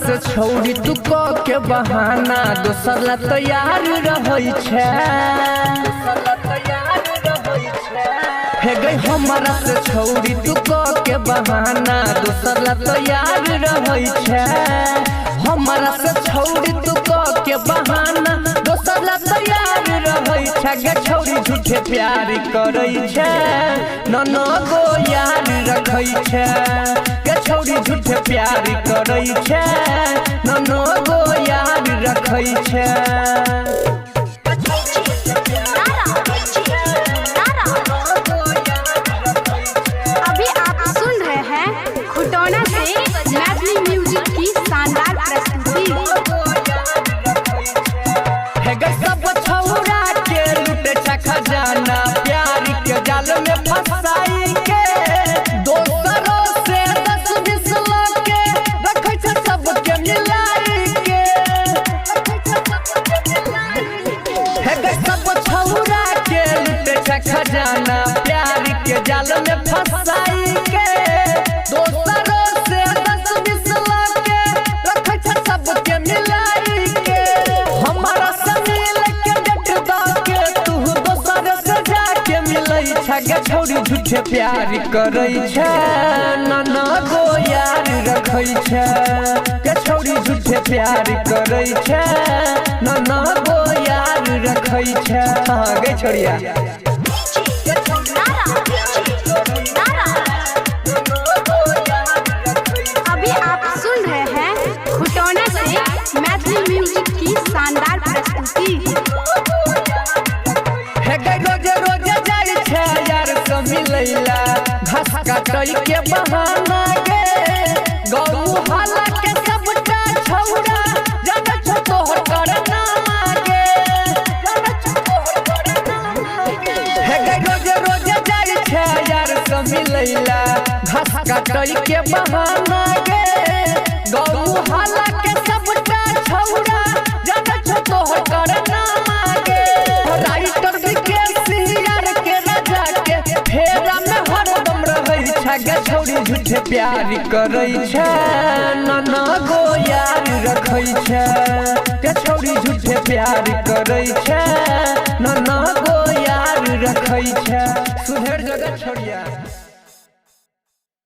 से छोड़ी तू के बहाना दोसर ला तैयार रहै छै। हे गई हमारा से छोड़ी तू के बहाना दोसर ला तैयार रहै छै। हमारा से छोड़ी तू के बहाना दोसर ला तैयार रहै छै। गे छोड़ी झूठे प्यार करै छै न गो यार रखै छै। गे छोड़ी झूठे प्यार करै छै न गो यार रखै छै। अभी आप सुन रहे हैं खुटौना से मैथिली म्यूजिक की शानदार प्रस्तुति। सब छौरा के लूटे खजाना प्यार के जाल में फंसाई के दोस्तरों से 10-20 लाके रखै छै सबके मिलाई के। सब छौरा के लूटे खजाना प्यार के जाल में फंसाई के दोस्तरों से 10-20 लाके रखै छै सबके मिलाई के। हमारा गे छोड़ी झूठे प्यार करै छै न गो यार रखै छै। गे छोड़ी झूठे प्यार करै छै न गो यार रखै छै। हाँ गे छोड़िया अभी आप सुन रहे हैं खुटौना से मैथिली म्यूजिक की शानदार प्रस्तुति। मिलैला घास काटै के बहाना गे गौ हाला के सबटा छौरा जाने छो तोहर करना गे। हे गे रोज जाइ छै यार से मिलैला घास काटै के बहाना गे गौ हाला के सबटा छौरा जाने छो तोहर करना गे। राइटर विकेश यार के राजा के फेरा में हरदम रहै छै। गे छोड़ी झूठे प्यार करै छै न गो यार रखै छै। गे छोड़ी झूठे प्यार करै छै न गो यार रखै छै। सुधर जगह छोड़िया।